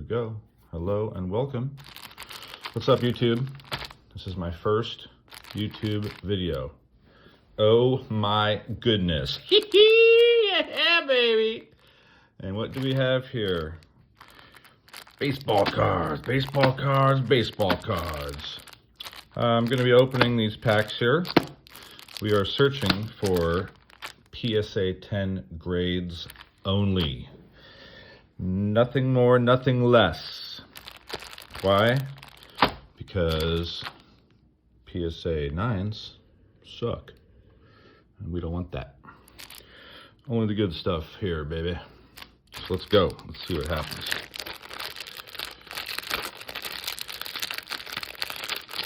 we go. Hello and welcome. What's up, YouTube? This is my first YouTube video. Oh my goodness. Yeah, baby. And what do we have here? Baseball cards, baseball cards, baseball cards. I'm going to be opening these packs here. We are searching for PSA 10 grades only. Nothing more, nothing less. Why? Because PSA 9s suck. And we don't want that. Only the good stuff here, baby. So let's go. Let's see what happens.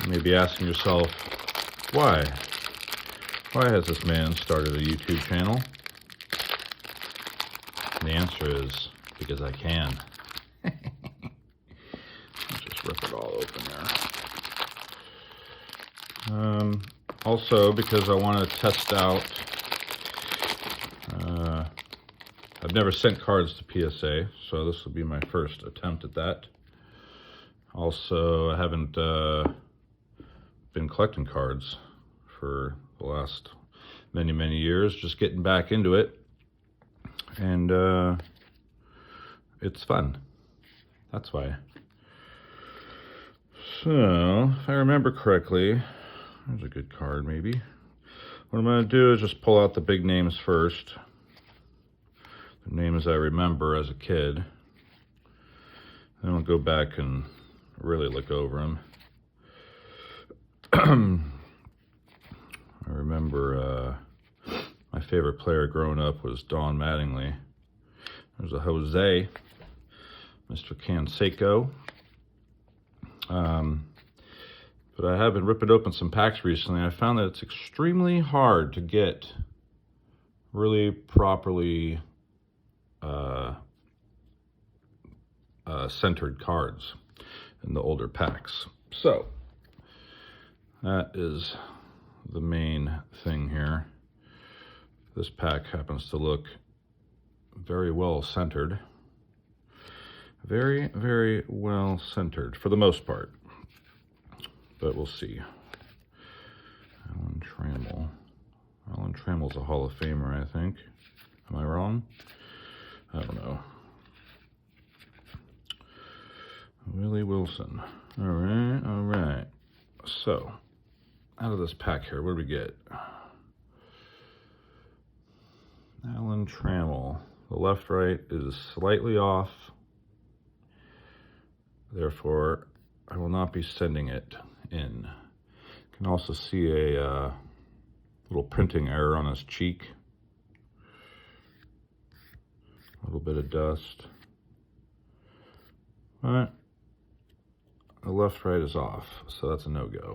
You may be asking yourself, why? Why has this man started a YouTube channel? And the answer is, because I can. Just rip it all open there. Also, because I want to test out, I've never sent cards to PSA, so this will be my first attempt at that. Also, I haven't been collecting cards for the last many years, just getting back into it. And it's fun. That's why. So, if I remember correctly, there's a good card maybe. What I'm going to do is just pull out the big names first. The names I remember as a kid. Then I'll go back and really look over them. I remember my favorite player growing up was Don Mattingly. There's a Jose, Mr. Canseco. But I have been ripping open some packs recently. I found that it's extremely hard to get really properly centered cards in the older packs. So that is the main thing here. This pack happens to look very well centered. Very well centered for the most part. But we'll see. Alan Trammell. Alan Trammell's a Hall of Famer, I think. Am I wrong? I don't know. Willie Wilson. All right. So, out of this pack here, what do we get? Alan Trammell. The left-right is slightly off. Therefore, I will not be sending it in. You can also see a little printing error on his cheek. A little bit of dust. But the left-right is off, so that's a no-go.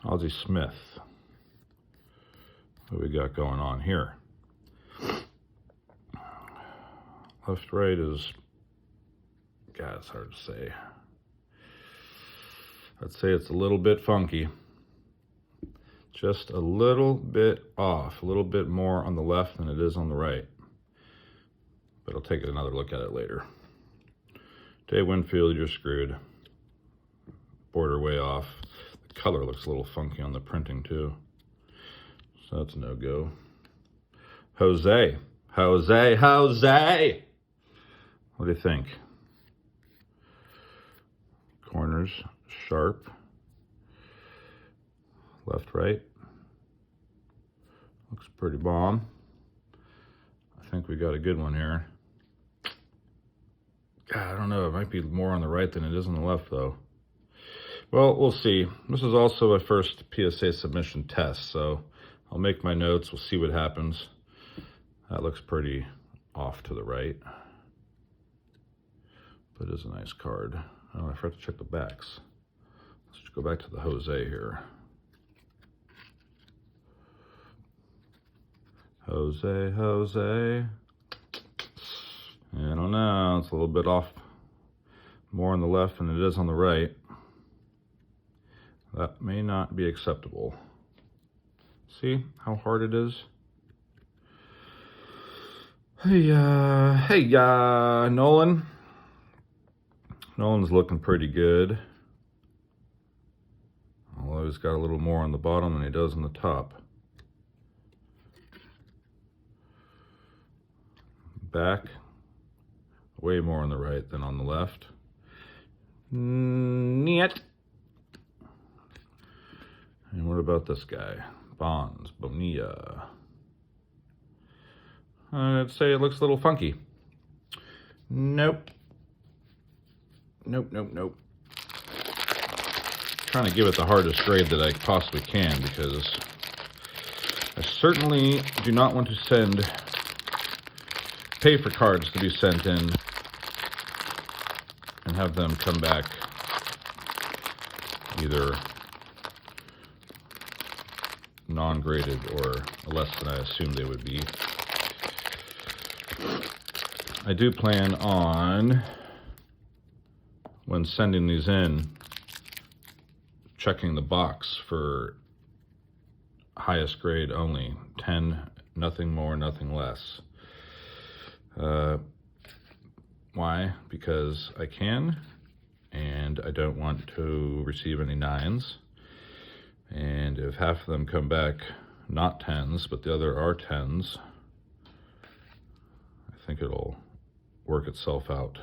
Ozzie Smith. What we got going on here? Left-right is, God, it's hard to say. I'd say it's a little bit funky. Just a little bit off, a little bit more on the left than it is on the right. But I'll take another look at it later. Dave Winfield, you're screwed. Border way off. The color looks a little funky on the printing too. So that's a no-go. Jose. What do you think? Corners sharp. Left, right. Looks pretty bomb. I think we got a good one here. God, I don't know. It might be more on the right than it is on the left, though. Well, we'll see. This is also a first PSA submission test, so I'll make my notes. We'll see what happens. That looks pretty off to the right. But it is a nice card. Oh, I forgot to check the backs. Let's just go back to the Jose here. Jose. I don't know. It's a little bit off. More on the left than it is on the right. That may not be acceptable. See how hard it is? Hey, Nolan. Nolan's looking pretty good. Although he's got a little more on the bottom than he does on the top. Back, way more on the right than on the left. Niet. And what about this guy? Bonds, Bonilla. I'd say it looks a little funky. Nope. Nope. Trying to give it the hardest grade that I possibly can, because I certainly do not want to pay for cards to be sent in and have them come back either non-graded or less than I assumed they would be. I do plan on, when sending these in, checking the box for highest grade only, 10, nothing more, nothing less. Why? Because I can, and I don't want to receive any 9s. And if half of them come back not 10s, but the other are 10s, I think it'll work itself out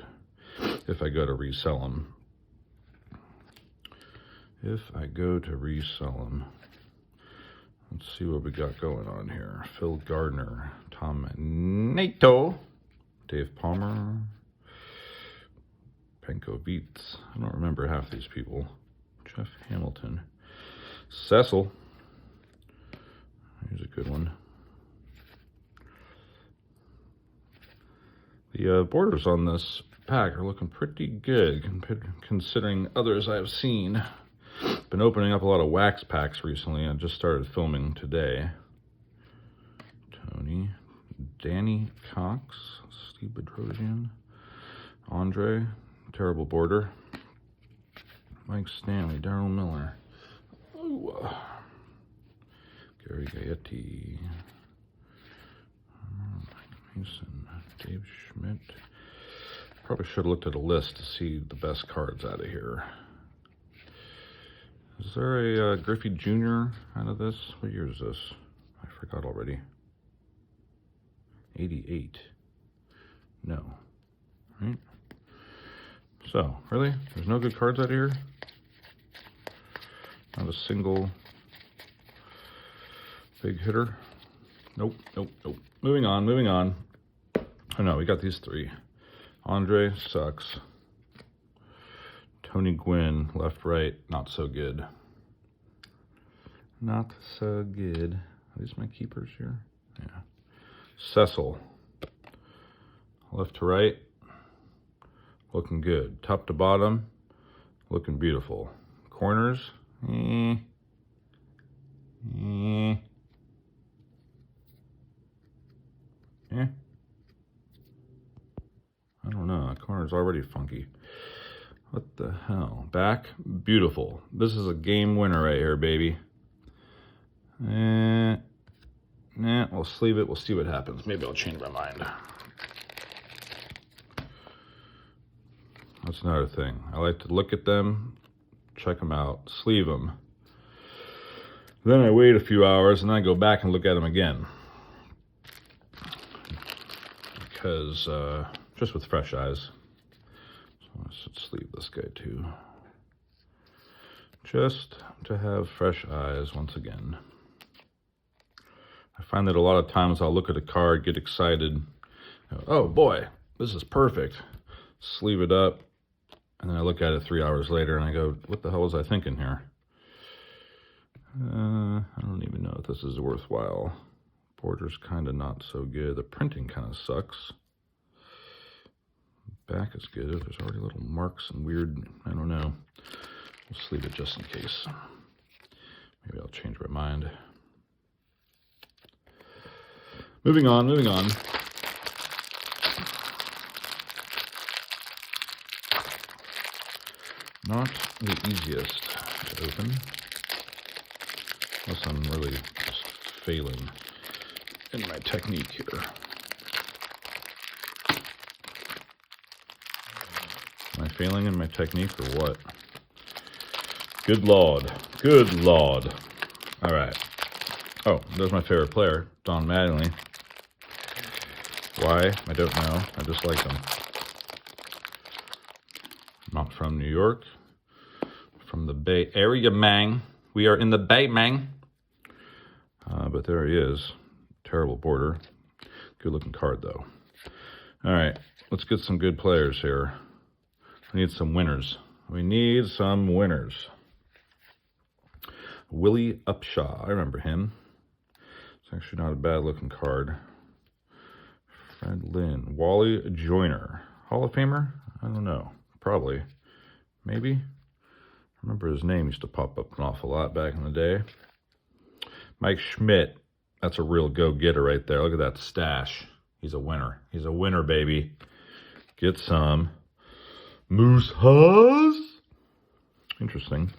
if I go to resell them. Let's see what we got going on here. Phil Gardner, Tom Nato, Dave Palmer, Penko Beats. I don't remember half these people. Jeff Hamilton. Cecil. Here's a good one. The borders on this pack are looking pretty good considering others I've seen. Been opening up a lot of wax packs recently. I just started filming today. Tony, Danny Cox, Steve Bedrosian, Andre, terrible border, Mike Stanley, Daryl Miller, Gary Gaetti, Mike Mason, Dave Schmidt. Probably should have looked at a list to see the best cards out of here. Is there a Griffey Jr. out of this? What year is this? I forgot already. 88. No. Right? So, really? There's no good cards out of here? Not a single big hitter? Nope. Moving on. Oh no, we got these 3. Andre sucks. Tony Gwynn, left, right, not so good. Not so good. Are these my keepers here? Yeah. Cecil, left to right, looking good. Top to bottom, looking beautiful. Corners, I don't know, that corner's already funky. What the hell? Back, beautiful. This is a game winner right here, baby. We'll sleeve it. We'll see what happens. Maybe I'll change my mind. That's another thing. I like to look at them, check them out, sleeve them. Then I wait a few hours and then I go back and look at them again. Because, just with fresh eyes. I should sleeve this guy too. Just to have fresh eyes once again. I find that a lot of times I'll look at a card, get excited. Oh boy, this is perfect. Sleeve it up. And then I look at it 3 hours later and I go, what the hell was I thinking here? I don't even know if this is worthwhile. Border's kind of not so good. The printing kind of sucks. Back is good. There's already little marks and weird, I don't know. We'll sleeve it just in case. Maybe I'll change my mind. Moving on. Not the easiest to open. Unless I'm really just failing in my technique here. failing in my technique or what? Good Lord. Good Lord. All right. Oh, there's my favorite player, Don Mattingly. Why? I don't know. I just like him. Not from New York. From the Bay Area, man. We are in the Bay, man. But there he is. Terrible border. Good looking card, though. All right. Let's get some good players here. We need some winners. We need some winners. Willie Upshaw. I remember him. It's actually not a bad looking card. Fred Lynn. Wally Joyner. Hall of Famer? I don't know. Probably. Maybe. I remember his name used to pop up an awful lot back in the day. Mike Schmidt. That's a real go-getter right there. Look at that stash. He's a winner. He's a winner, baby. Get some. Moose Haas. Interesting.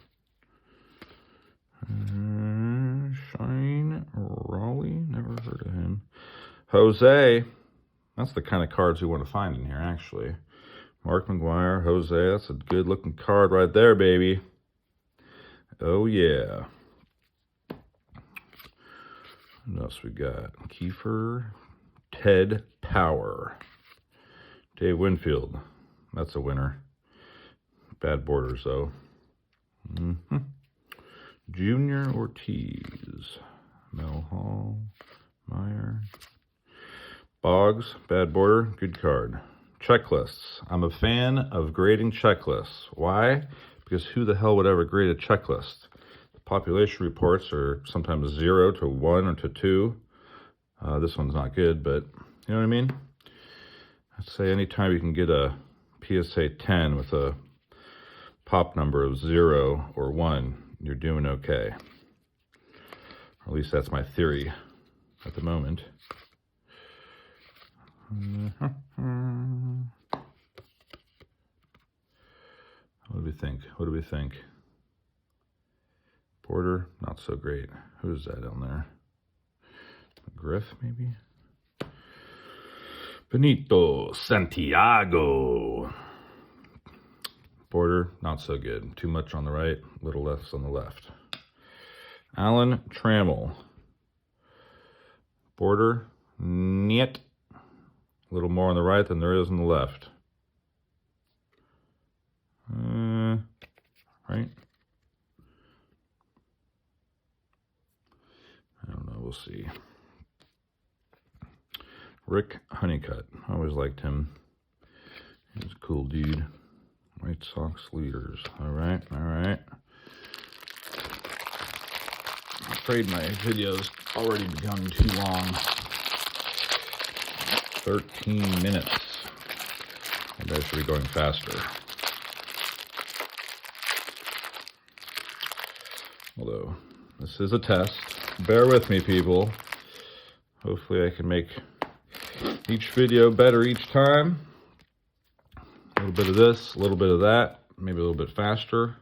Shine Raleigh. Never heard of him. Jose. That's the kind of cards we want to find in here, actually. Mark McGuire, Jose. That's a good-looking card right there, baby. Oh, yeah. What else we got? Kiefer. Ted Power. Dave Winfield. That's a winner. Bad borders, though. Junior Ortiz. Mel Hall. Meyer. Boggs. Bad border. Good card. Checklists. I'm a fan of grading checklists. Why? Because who the hell would ever grade a checklist? The population reports are sometimes 0 to 1 or to 2. This one's not good, but you know what I mean? I'd say anytime you can get a PSA 10 with a pop number of 0 or 1, you're doing okay. Or at least that's my theory at the moment. What do we think? What do we think? Border, not so great. Who's that down there? Griff, maybe? Benito Santiago. Border, not so good. Too much on the right, little less on the left. Alan Trammell. Border, niet. A little more on the right than there is on the left. Right? I don't know, we'll see. Rick Honeycutt. I always liked him. He's a cool dude. White Sox leaders. All right, all right. I'm afraid my video's already become too long. 13 minutes. Maybe I should be going faster. Although, this is a test. Bear with me, people. Hopefully I can make each video better each time. A little bit of this, a little bit of that, maybe a little bit faster.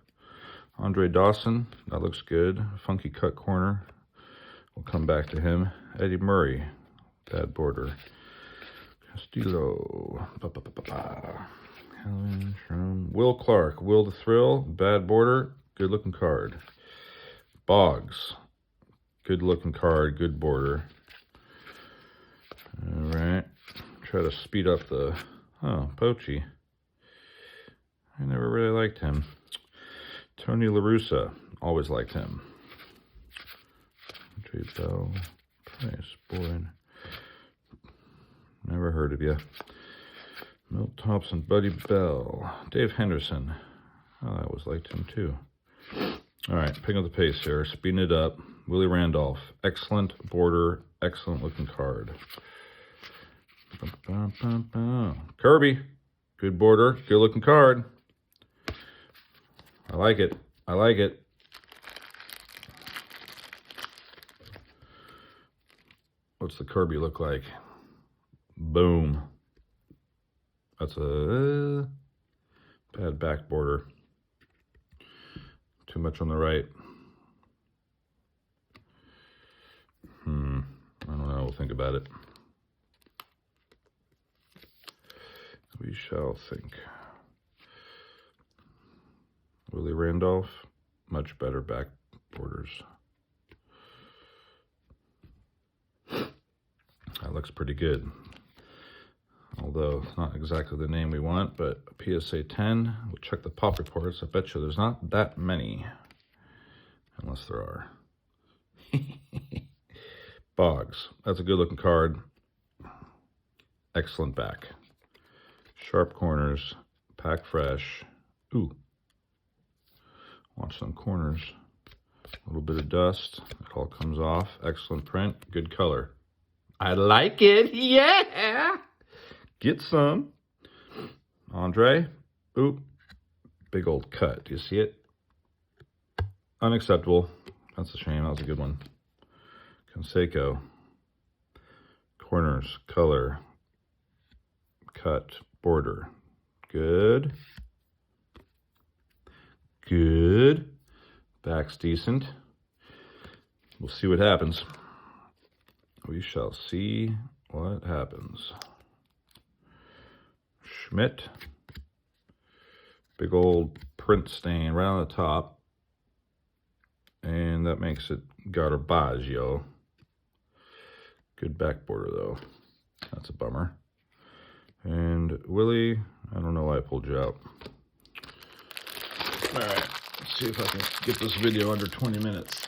Andre Dawson, that looks good. Funky cut corner. We'll come back to him. Eddie Murray, bad border. Castillo. Will Clark, Will the Thrill, bad border, good looking card. Boggs, good looking card, good border. All right, try to speed up the, Pochi. I never really liked him. Tony La Russa, always liked him. J. Bell, Price, Boyd. Never heard of you. Milt Thompson, Buddy Bell, Dave Henderson. Oh, I always liked him too. All right, picking up the pace here, speeding it up. Willie Randolph, excellent border, excellent looking card. Kirby, good border, good looking card. I like it. I like it. What's the Kirby look like? Boom. That's a bad back border. Too much on the right. I don't know. We'll think about it. We shall think. Willie Randolph, much better back borders. That looks pretty good. Although it's not exactly the name we want, but PSA 10. We'll check the pop reports. I bet you there's not that many, unless there are. Boggs. That's a good looking card. Excellent back. Sharp corners. Pack fresh. Ooh. Watch some corners. A little bit of dust. It all comes off. Excellent print. Good color. I like it. Yeah. Get some. Andre. Ooh. Big old cut. Do you see it? Unacceptable. That's a shame. That was a good one. Canseco. Corners. Color. Cut. Border. Good. Good. Back's decent. We'll see what happens. We shall see what happens. Schmidt. Big old print stain right on the top. And that makes it Garbaggio. Good back border though. That's a bummer. And Willie, I don't know why I pulled you out. All right, let's see if I can get this video under 20 minutes.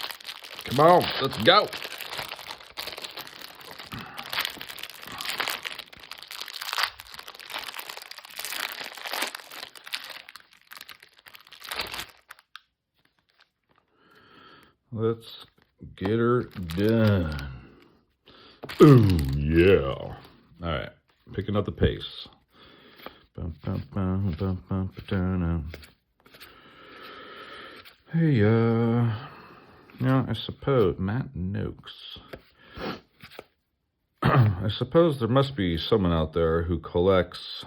Come on, let's go. Let's get her done. Ooh, yeah. All right, picking up the pace. Hey, now I suppose, Matt Noakes. I suppose there must be someone out there who collects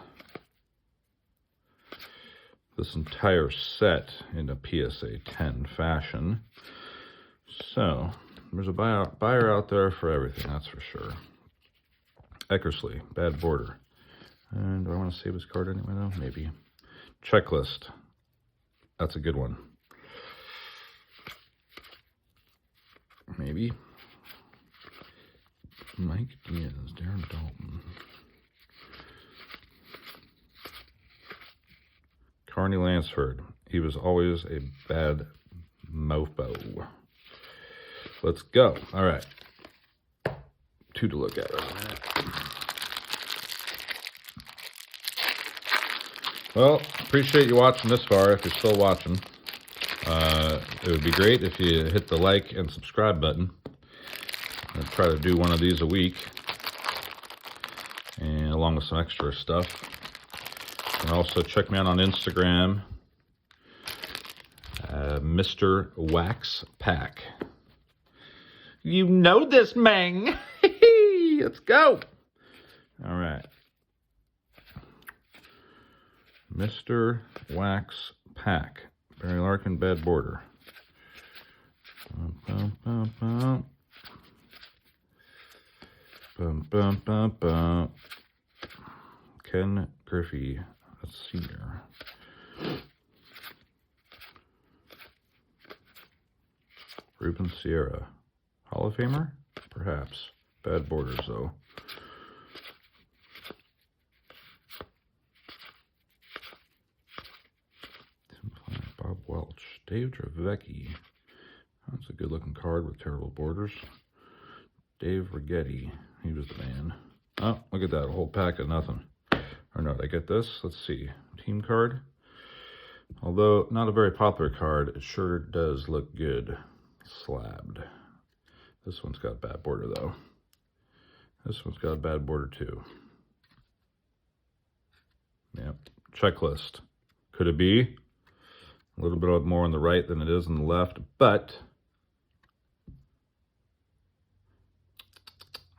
this entire set in a PSA 10 fashion. So, there's a buyer out there for everything, that's for sure. Eckersley, bad border. And do I want to save his card anyway, though? Maybe. Checklist. That's a good one. Maybe. Mike Diaz, Darren Dalton. Carney Lansford. He was always a bad mofo. Let's go. All right. Two to look at in a minute. Well, appreciate you watching this far if you're still watching. It would be great if you hit the like and subscribe button. I'll try to do one of these a week. And along with some extra stuff. And also check me out on Instagram. Mr. Wax Pack. You know this, man. Let's go. All right. Mr. Wax Pack. Barry Larkin, bad border. Bum, bum, bum, bum. Bum, bum, bum, bum. Ken Griffey, a senior. Ruben Sierra. Hall of Famer? Perhaps. Bad borders, though. Bob Welch. Dave Dravecki. That's a good-looking card with terrible borders. Dave Rigetti. He was the man. Oh, look at that. A whole pack of nothing. Or no, did I get this? Let's see. Team card. Although not a very popular card, it sure does look good. Slabbed. This one's got a bad border, though. This one's got a bad border, too. Yep. Checklist. Could it be? A little bit more on the right than it is on the left, but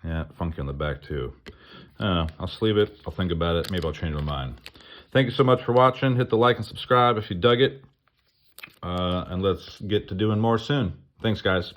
yeah, funky on the back too. I'll sleeve it. I'll think about it. Maybe I'll change my mind. Thank you so much for watching. Hit the like and subscribe if you dug it. And let's get to doing more soon. Thanks, guys.